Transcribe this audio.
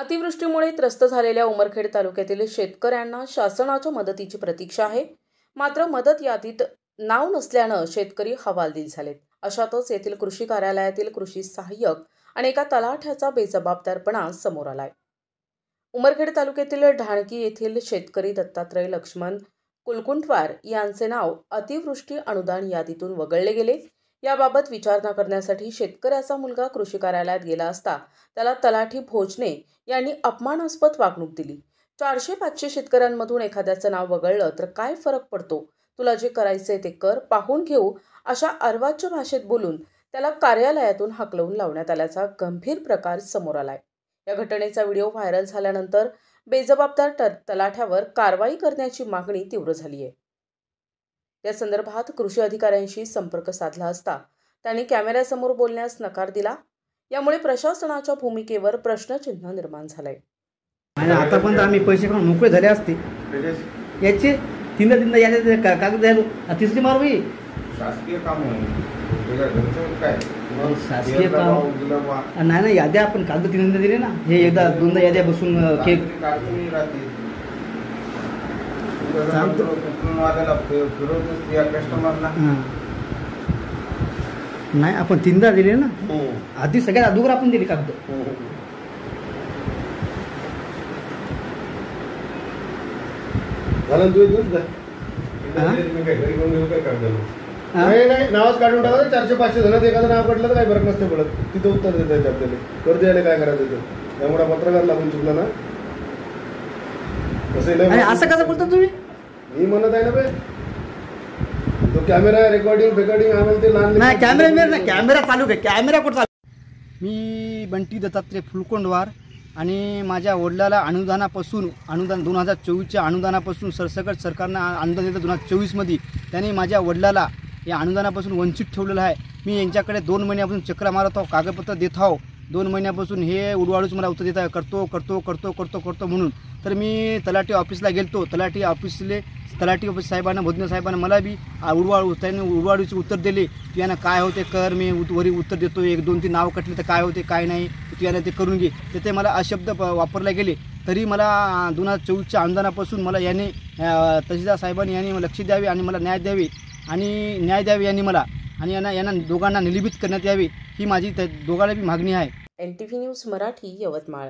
अतिवृष्टीमुळे त्रस्त झालेल्या उमरखेड तालुक्यातील शेतकऱ्यांना शासनाच्या मदतीची प्रतीक्षा आहे. मात्र मदत यादीत नाव नसल्यानं शेतकरी हवालदिल झालेत. अशातच येथील कृषी कार्यालयातील कृषी सहाय्यक आणि एका तलाठ्याचा बेजबाबदारपणा समोर आलाय. उमरखेड तालुक्यातील ढाणकी येथील शेतकरी दत्तात्रय लक्ष्मण कुलकुंटवार यांचे नाव अतिवृष्टी अनुदान यादीतून वगळले गेले. याबाबत विचारणा करण्यासाठी शेतकऱ्याचा मुलगा कृषी कार्यालयात गेला असता त्याला तलाठी भोजने यांनी अपमानास्पद वागणूक दिली. 400-500 शेतकऱ्यांमधून एखाद्याचं नाव वगळलं तर काय फरक पडतो? तुला जे करायचंय ते कर, पाहून घेऊ, अशा अर्वाच्य भाषेत बोलून त्याला कार्यालयातून हाकलवून लावण्यात आल्याचा गंभीर प्रकार समोर आलाय. या घटनेचा व्हिडिओ व्हायरल झाल्यानंतर बेजबाबदार तलाठ्यावर कारवाई करण्याची मागणी तीव्र झाली आहे. या संदर्भात कृषी अधिकाऱ्यांशी संपर्क साधला असता त्यांनी कॅमेऱ्यासमोर बोलण्यास नकार दिला. यामुळे प्रशासनाच्या भूमिकेवर प्रश्नचिन्ह निर्माण झालंय. आतापर्यंत आम्ही पैसे खाऊन मोकळे झाले असते. याचे तीनदा याचे कागद द्यायला तिसरी मारवी शासकीय काम शासकीय काम नाही याद्या आपण कागद तीनदा दिले ना. हे एकदा दोनदा याद्या बसून नाही आपण तीनदा दिले ना. आधी सगळ्यात अगोदर आपण दिले कागद. नाही नावच काढून टाका. 400-500 जण एखादं नाव काढलं तर काही फरक नसते पडत. तिथं उत्तर देत आपल्याला कर द्यायला काय करायचं. त्यामुळे पत्रकार लागून चुकला ना. असं कसं बोलता तुम्ही? मी म्हणत आहे ना बे, तो कॅमेरा रेकॉर्डिंग आम्हाला ते लहान नाही. कॅमेरा चालू आहे. कॅमेरा कुठं चालू? मी बंटी दत्तात्रय फुलकोंडवार आणि माझ्या वडिलाला अनुदान 2024च्या अनुदानापासून सरसकट सरकारनं अनुदान दिलं 2024मध्ये. त्याने माझ्या वडिलाला या अनुदानापासून वंचित ठेवलेलं आहे. मी यांच्याकडे 2 महिन्यापासून चक्रा मारत आहो, कागदपत्र देत आहो. 2 महिन्यापासून हे उडवाडूच मला उत्तर देत आहे, करतो म्हणून. तर मी तलाठी ऑफिसला गेलतो. तलाठी ऑफिस साहेबांना, भोजने साहेबांना मला बी त्यांनी उडवाडूचे उत्तर दिले की यांना काय होते कर, मी वरी उत्तर देतो. 1-2-3 नाव कटले तर काय होते काय नाही, तू यांना ते करून घे. तर ते मला अशब्द वापरले गेले. तरी मला 2024च्या अनुदानापासून मला याने तहसीलदार साहेबांनी यांनी लक्ष द्यावे आणि मला न्याय द्यावे यांनी मला, आणि यांना दोघांना निलंबित करण्यात यावे ही माझी दोघांना बी मागणी आहे. NTV news Marathi, Yavatmal.